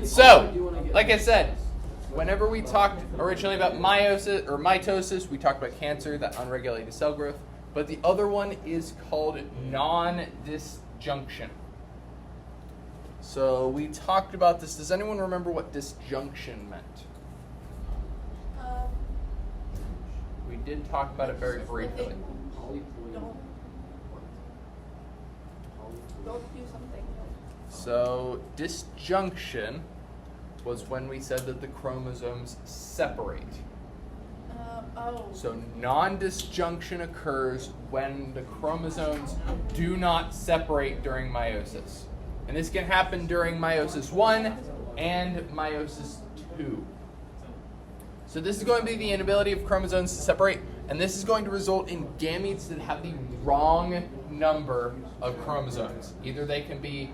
So, like I said, whenever we talked originally about meiosis or mitosis, we talked about cancer, that unregulated cell growth. But the other one is called non-disjunction. So we talked about this. Does anyone remember what disjunction meant? We did talk about it very briefly. Don't do something. So disjunction was when we said that the chromosomes separate. So non-disjunction occurs when the chromosomes do not separate during meiosis. And this can happen during meiosis 1 and meiosis 2. So this is going to be the inability of chromosomes to separate, and this is going to result in gametes that have the wrong number of chromosomes. Either they can be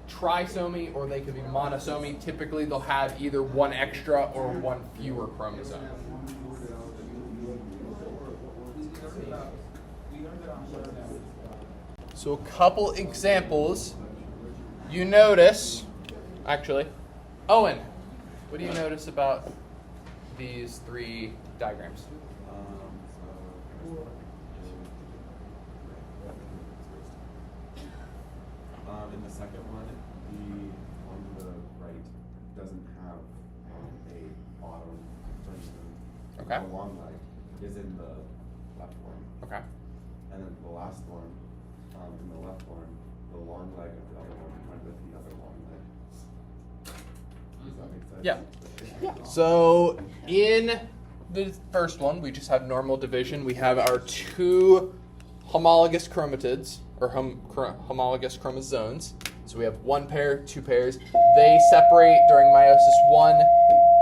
trisomy or they can be monosomy. Typically they'll have either one extra or one fewer chromosome. So a couple examples. You notice, actually, Owen, what do you notice about these three diagrams? In the second one, the one to the right doesn't have a bottom, for instance. Okay. The long leg is in the left one. Okay. And then the last one, in the left one, the long leg of the other one went with the other long leg. Does that make sense? Yeah. So in the first one, we just have normal division. We have our two homologous chromatids, or homologous chromosomes. So we have one pair, two pairs. They separate during meiosis 1.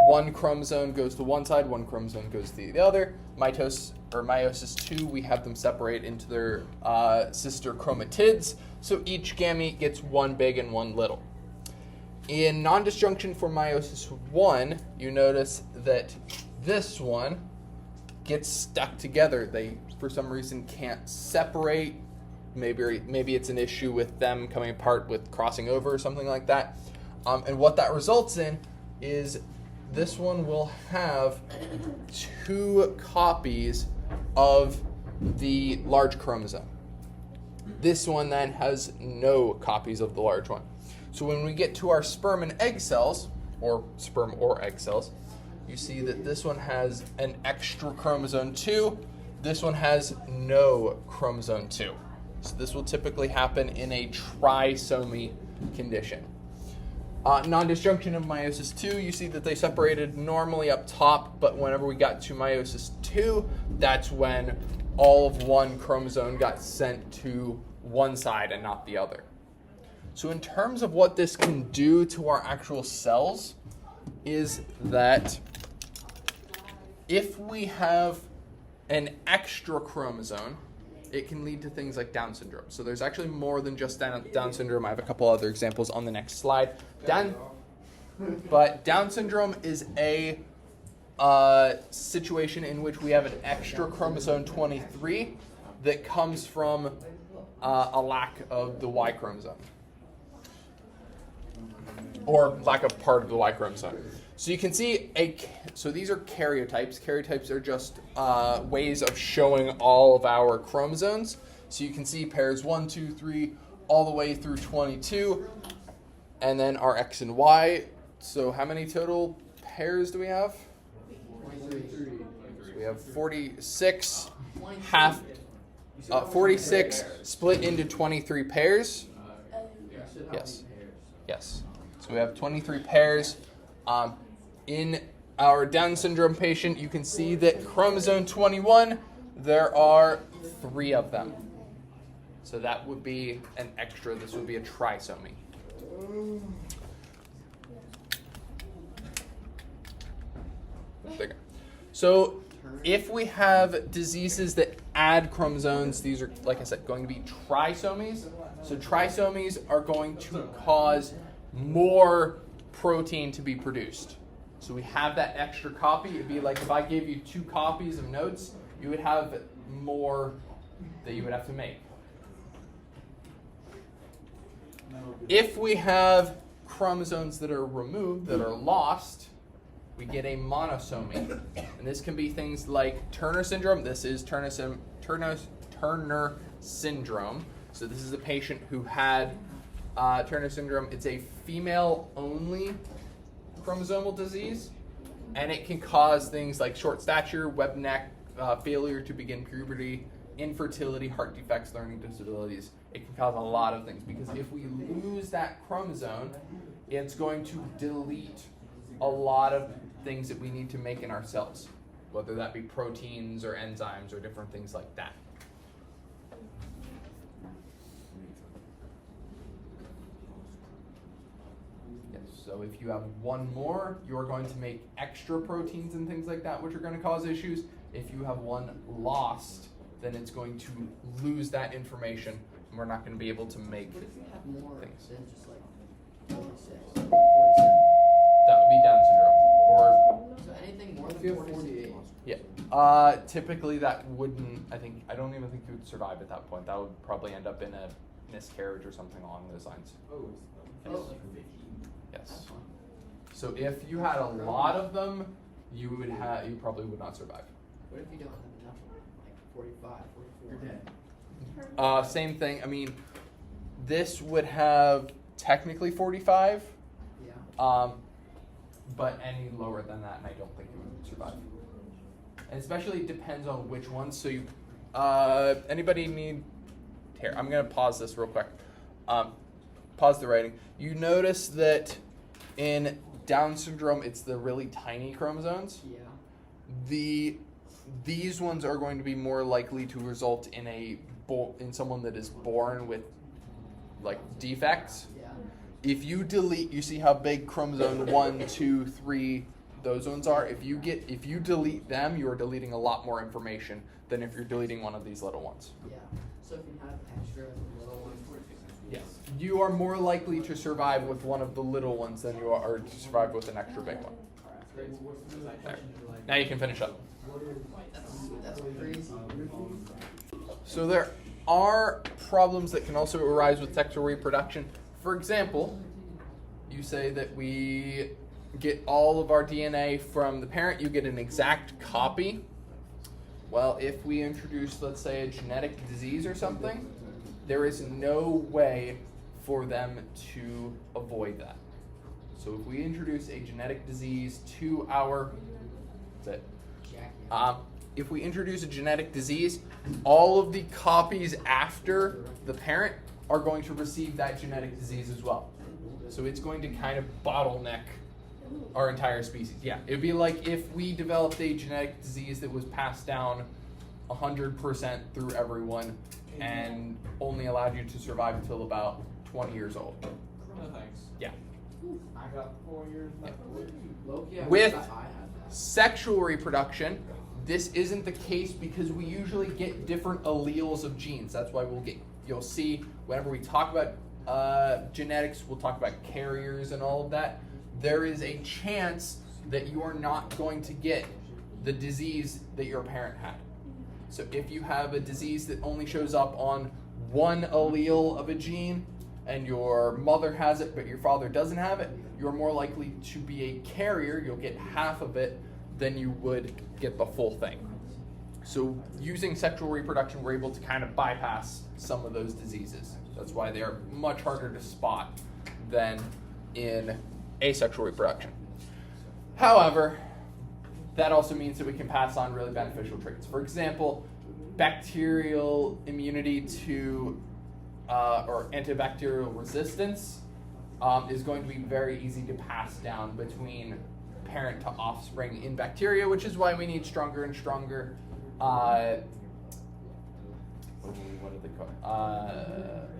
One chromosome goes to one side, one chromosome goes to the other. Meiosis 2, we have them separate into their sister chromatids. So each gamete gets one big and one little. In non-disjunction for meiosis 1, you notice that this one gets stuck together. They, for some reason, can't separate. Maybe it's an issue with them coming apart with crossing over or something like that. And what that results in is this one will have two copies of the large chromosome. This one then has no copies of the large one. So when we get to our sperm and egg cells, or sperm or egg cells, you see that this one has an extra chromosome 2. This one has no chromosome 2. So this will typically happen in a trisomy condition. Non-disjunction of meiosis 2, you see that they separated normally up top, but whenever we got to meiosis 2, that's when all of one chromosome got sent to one side and not the other. So in terms of what this can do to our actual cells, is that if we have an extra chromosome, it can lead to things like Down syndrome. So there's actually more than just Down syndrome. I have a couple other examples on the next slide. But Down syndrome is a situation in which we have an extra chromosome 23 that comes from a lack of the Y chromosome, or lack of part of the Y chromosome. So you can see, so these are karyotypes. Karyotypes are just ways of showing all of our chromosomes. So you can see pairs 1, 2, 3, all the way through 22, and then our X and Y. So how many total pairs do we have? 43. So we have 46, 46 split into 23 pairs. Yes. Yes. So we have 23 pairs. In our Down syndrome patient, you can see that chromosome 21, there are 3 of them. So that would be an extra. This would be a trisomy. There you go. So if we have diseases that add chromosomes, these are, like I said, going to be trisomies. So trisomies are going to cause more protein to be produced. So we have that extra copy. It'd be like if I gave you 2 copies of notes, you would have more that you would have to make. If we have chromosomes that are removed, that are lost, we get a monosomy. And this can be things like Turner syndrome. This is Turner syndrome. So this is a patient who had Turner syndrome. It's a female-only chromosomal disease, and it can cause things like short stature, webbed neck, failure to begin puberty, infertility, heart defects, learning disabilities. It can cause a lot of things, because if we lose that chromosome, it's going to delete a lot of things that we need to make in our cells, whether that be proteins or enzymes or different things like that. Yes, so if you have one more, you're going to make extra proteins and things like that, which are going to cause issues. If you have one lost, then it's going to lose that information, and we're not going to be able to make What if you have more things. than just like 46? That would be Down syndrome. Or So anything more If you than have 48. 48. yeah, typically that wouldn't. I don't even think you would survive at that point. That would probably end up in a miscarriage or something along those lines. Oh, Oh. Yes. That's fine. So if you had a lot of them, you probably would not survive. What if you don't have enough? Like 45, 44? you're dead. Same thing. I mean, this would have technically 45, Yeah. but any lower than that, and I don't think it would survive. And especially it depends on which ones. So you, anybody need? Here, I'm gonna pause this real quick. Pause the writing. You notice that in Down syndrome, it's the really tiny chromosomes. Yeah. These ones are going to be more likely to result in in someone that is born with like defects. Yeah. If you delete, you see how big chromosome 1, 2, 3, those ones are. If you delete them, you are deleting a lot more information than if you're deleting one of these little ones. Yeah. So if you have extra little ones, Yes. You are more likely to survive with one of the little ones than you are to survive with an extra big one. There. Now you can finish up. that's crazy. So there are problems that can also arise with sexual reproduction. For example, you say that we get all of our DNA from the parent, you get an exact copy. Well, if we introduce, let's say, a genetic disease or something, there is no way for them to avoid that. So if we introduce a genetic disease to our, that's it. If we introduce a genetic disease, all of the copies after the parent are going to receive that genetic disease as well. So it's going to kind of bottleneck our entire species. Yeah, it'd be like if we developed a genetic disease that was passed down 100% through everyone and only allowed you to survive until about 20 years old. Thanks. Yeah. I got 4 years left. Loki, I With wish I had that. sexual reproduction, this isn't the case because we usually get different alleles of genes. That's why you'll see whenever we talk about genetics, we'll talk about carriers and all of that. There is a chance that you are not going to get the disease that your parent had. So if you have a disease that only shows up on one allele of a gene and your mother has it but your father doesn't have it, you're more likely to be a carrier. You'll get half of it than you would get the full thing. So using sexual reproduction, we're able to kind of bypass some of those diseases. That's why they are much harder to spot than in asexual reproduction. However, that also means that we can pass on really beneficial traits. For example, bacterial immunity to or antibacterial resistance is going to be very easy to pass down between parent to offspring in bacteria, which is why we need stronger and stronger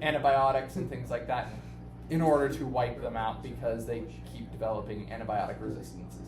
antibiotics and things like that in order to wipe them out because they keep developing antibiotic resistances.